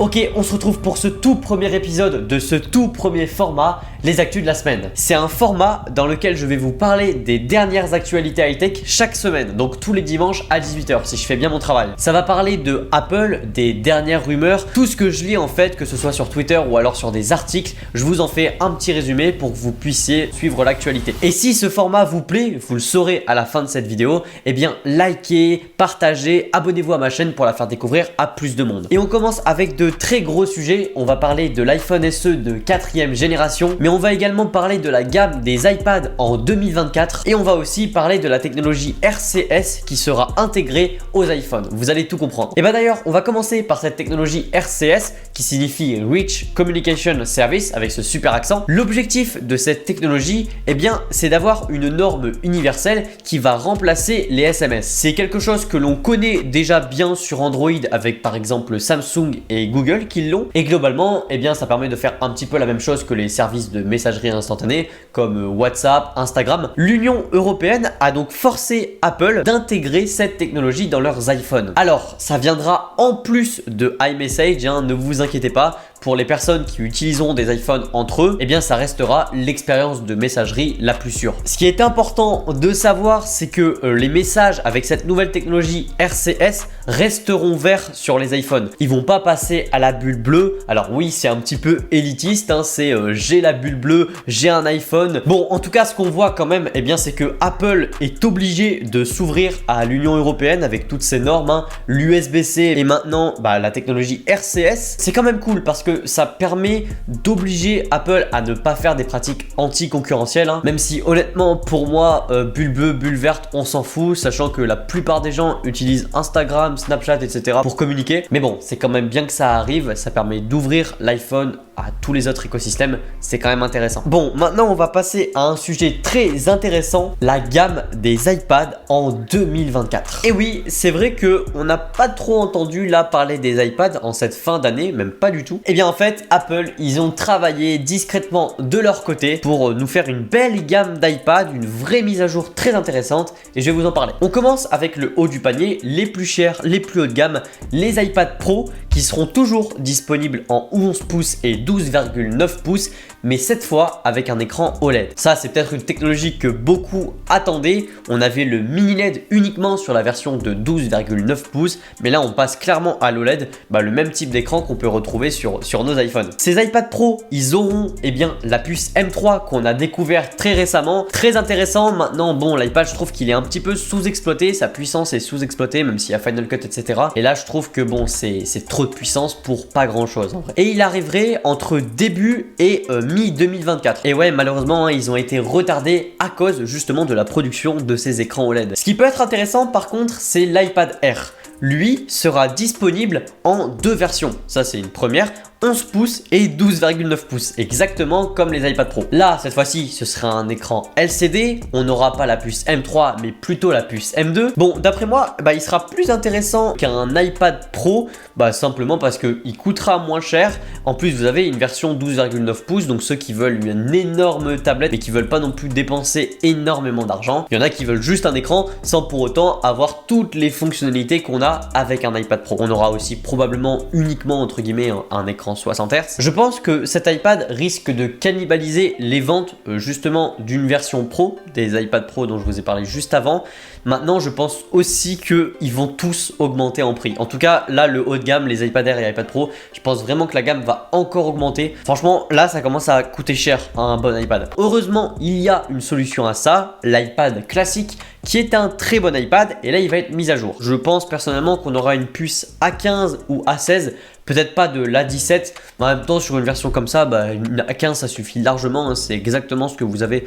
Ok, on se retrouve pour ce tout premier épisode de ce tout premier format, les actus de la semaine. C'est un format dans lequel je vais vous parler des dernières actualités high-tech chaque semaine, donc tous les dimanches à 18 h si je fais bien mon travail. Ça va parler de Apple, des dernières rumeurs, tout ce que je lis en fait, que ce soit sur Twitter ou alors sur des articles, je vous en fais un petit résumé pour que vous puissiez suivre l'actualité. Et si ce format vous plaît, vous le saurez à la fin de cette vidéo, eh bien likez, partagez, abonnez-vous à ma chaîne pour la faire découvrir à plus de monde. Et on commence avec de très gros sujets, on va parler de l'iPhone SE de 4e génération, mais on va également parler de la gamme des iPads en 2024 et on va aussi parler de la technologie RCS qui sera intégrée aux iPhones. Vous allez tout comprendre. Et bah d'ailleurs, on va commencer par cette technologie RCS qui signifie Rich Communication Service avec ce super accent. L'objectif de cette technologie, eh bien, c'est d'avoir une norme universelle qui va remplacer les SMS. C'est quelque chose que l'on connaît déjà bien sur Android avec par exemple Samsung et Google qui l'ont, et globalement eh bien ça permet de faire un petit peu la même chose que les services de messagerie instantanée comme WhatsApp, Instagram. L'Union européenne a donc forcé Apple d'intégrer cette technologie dans leurs iPhones. Alors ça viendra en plus de iMessage, ne vous inquiétez pas. Pour les personnes qui utiliseront des iPhones entre eux, eh bien ça restera l'expérience de messagerie la plus sûre. Ce qui est important de savoir, c'est que les messages avec cette nouvelle technologie RCS resteront verts sur les iPhones. Ils vont pas passer à la bulle bleue. Alors oui, c'est un petit peu élitiste, c'est j'ai la bulle bleue, j'ai un iPhone. Bon, en tout cas, ce qu'on voit quand même, eh bien c'est que Apple est obligé de s'ouvrir à l'Union européenne avec toutes ces normes, l'USB-C et maintenant la technologie RCS. C'est quand même cool parce que ça permet d'obliger Apple à ne pas faire des pratiques anti-concurrentielles, même si honnêtement pour moi bulle bleue, bulle verte, on s'en fout, sachant que la plupart des gens utilisent Instagram, Snapchat, etc. pour communiquer. Mais bon, c'est quand même bien que ça arrive, ça permet d'ouvrir l'iPhone à tous les autres écosystèmes, c'est quand même intéressant. Bon, maintenant on va passer à un sujet très intéressant, la gamme des iPads en 2024. Et oui, c'est vrai que on n'a pas trop entendu là parler des iPads en cette fin d'année, même pas du tout. Et bien en fait, Apple, ils ont travaillé discrètement de leur côté pour nous faire une belle gamme d'iPad, une vraie mise à jour très intéressante et je vais vous en parler. On commence avec le haut du panier, les plus chers, les plus haut de gamme, les iPad Pro qui seront toujours disponibles en 11 pouces et 12,9 pouces, mais cette fois avec un écran OLED. Ça, c'est peut-être une technologie que beaucoup attendaient. On avait le mini LED uniquement sur la version de 12,9 pouces, mais là on passe clairement à l'OLED, le même type d'écran qu'on peut retrouver sur nos iPhones. Ces iPad Pro, ils auront la puce M3 qu'on a découvert très récemment, très intéressant. Maintenant, bon, l'iPad, je trouve qu'il est un petit peu sous-exploité, sa puissance est sous-exploitée, même s'il y a Final Cut, etc. Et là, je trouve que bon, c'est trop de puissance pour pas grand-chose en vrai. Et il arriverait entre début et mi-2024. Et ouais, malheureusement, ils ont été retardés à cause justement de la production de ces écrans OLED. Ce qui peut être intéressant par contre, c'est l'iPad Air. Lui sera disponible en deux versions. Ça, c'est une première. 11 pouces et 12,9 pouces, exactement comme les iPad Pro. Là, cette fois-ci, ce sera un écran LCD. On n'aura pas la puce M3, mais plutôt la puce M2. Bon, d'après moi, il sera plus intéressant qu'un iPad Pro, simplement parce qu'il coûtera moins cher. En plus, vous avez une version 12,9 pouces, donc ceux qui veulent une énorme tablette, mais qui veulent pas non plus dépenser énormément d'argent. Il y en a qui veulent juste un écran, sans pour autant avoir toutes les fonctionnalités qu'on a avec un iPad Pro. On aura aussi probablement uniquement, entre guillemets, un écran 60 Hz. Je pense que cet iPad risque de cannibaliser les ventes justement d'une version Pro, des iPad Pro dont je vous ai parlé juste avant. Maintenant, je pense aussi qu'ils vont tous augmenter en prix. En tout cas, là, le haut de gamme, les iPad Air et iPad Pro, je pense vraiment que la gamme va encore augmenter. Franchement, là, ça commence à coûter cher un bon iPad. Heureusement, il y a une solution à ça, l'iPad classique, qui est un très bon iPad et là il va être mis à jour. Je pense personnellement qu'on aura une puce A15 ou A16, peut-être pas de l'A17, mais en même temps sur une version comme ça, une A15 ça suffit largement, c'est exactement ce que vous avez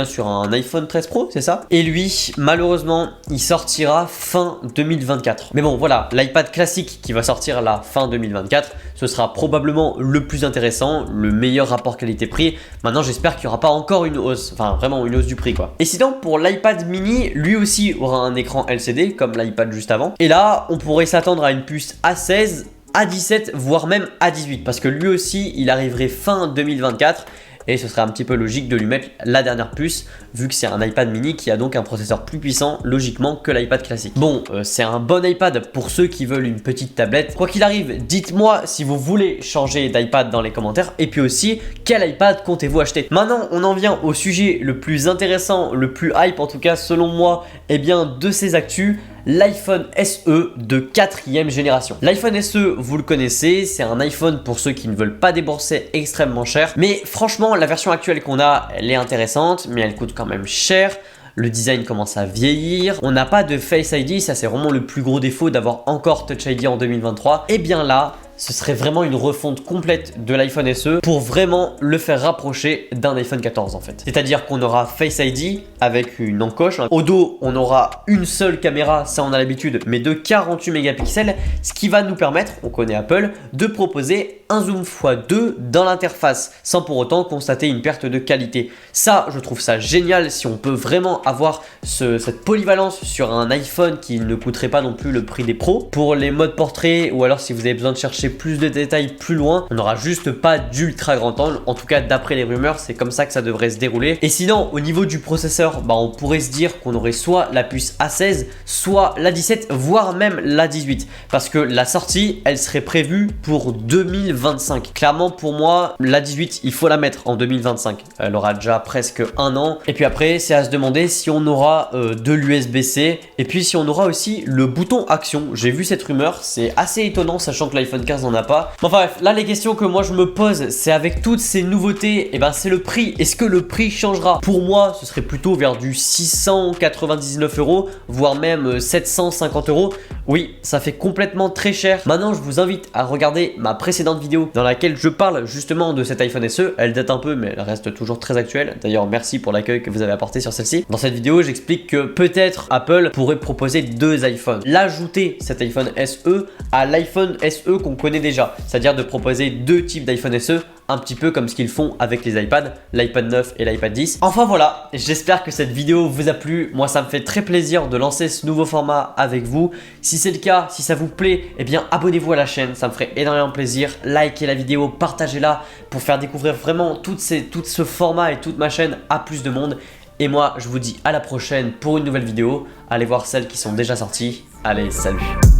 sur un iPhone 13 Pro, c'est ça. Et lui, malheureusement, il sortira fin 2024. Mais bon voilà, l'iPad classique qui va sortir la fin 2024, ce sera probablement le plus intéressant, le meilleur rapport qualité-prix. Maintenant j'espère qu'il n'y aura pas encore une hausse, enfin vraiment une hausse du prix quoi. Et sinon pour l'iPad mini, lui aussi aura un écran LCD comme l'iPad juste avant. Et là, on pourrait s'attendre à une puce A16, A17, voire même A18 parce que lui aussi, il arriverait fin 2024 et ce serait un petit peu logique de lui mettre la dernière puce vu que c'est un iPad mini qui a donc un processeur plus puissant logiquement que l'iPad classique. Bon, c'est un bon iPad pour ceux qui veulent une petite tablette. Quoi qu'il arrive, dites-moi si vous voulez changer d'iPad dans les commentaires et puis aussi quel iPad comptez-vous acheter. Maintenant, on en vient au sujet le plus intéressant, le plus hype en tout cas selon moi, et bien de ces actus. L'iPhone SE de 4e génération. L'iPhone SE, vous le connaissez, c'est un iPhone pour ceux qui ne veulent pas débourser extrêmement cher. Mais franchement, la version actuelle qu'on a, elle est intéressante, mais elle coûte quand même cher. Le design commence à vieillir, on n'a pas de Face ID, ça c'est vraiment le plus gros défaut d'avoir encore Touch ID en 2023. Et bien là, ce serait vraiment une refonte complète de l'iPhone SE pour vraiment le faire rapprocher d'un iPhone 14 en fait. C'est-à-dire qu'on aura Face ID avec une encoche. Au dos, on aura une seule caméra, ça on a l'habitude, mais de 48 mégapixels, ce qui va nous permettre, on connaît Apple, de proposer un zoom x2 dans l'interface sans pour autant constater une perte de qualité. Ça, je trouve ça génial si on peut vraiment avoir cette polyvalence sur un iPhone qui ne coûterait pas non plus le prix des pros. Pour les modes portrait ou alors si vous avez besoin de chercher plus de détails plus loin, on n'aura juste pas d'ultra grand angle. En tout cas, d'après les rumeurs, c'est comme ça que ça devrait se dérouler. Et sinon, au niveau du processeur, on pourrait se dire qu'on aurait soit la puce A16, soit l'A17, voire même l'A18. Parce que la sortie, elle serait prévue pour 2025. Clairement, pour moi, l'A18, il faut la mettre en 2025. Elle aura déjà presque un an. Et puis après, c'est à se demander si on aura de l'USB-C. Et puis si on aura aussi le bouton action. J'ai vu cette rumeur, c'est assez étonnant, sachant que l'iPhone 15 n'en a pas. Enfin bref, là les questions que moi je me pose, c'est avec toutes ces nouveautés, et c'est le prix. Est-ce que le prix changera? Pour moi, ce serait plutôt vers du 699 €, voire même 750 €. Oui, ça fait complètement très cher. Maintenant, je vous invite à regarder ma précédente vidéo dans laquelle je parle justement de cet iPhone SE. Elle date un peu, mais elle reste toujours très actuelle. D'ailleurs, merci pour l'accueil que vous avez apporté sur celle-ci. Dans cette vidéo, j'explique que peut-être Apple pourrait proposer deux iPhones. L'ajouter, cet iPhone SE, à l'iPhone SE qu'on connaît déjà. C'est-à-dire de proposer deux types d'iPhone SE, un petit peu comme ce qu'ils font avec les iPads, l'iPad 9 et l'iPad 10. Enfin voilà, j'espère que cette vidéo vous a plu. Moi, ça me fait très plaisir de lancer ce nouveau format avec vous. Si c'est le cas, si ça vous plaît, eh bien abonnez-vous à la chaîne, ça me ferait énormément plaisir. Likez la vidéo, partagez-la pour faire découvrir vraiment tout ce format et toute ma chaîne à plus de monde. Et moi, je vous dis à la prochaine pour une nouvelle vidéo. Allez voir celles qui sont déjà sorties. Allez, salut!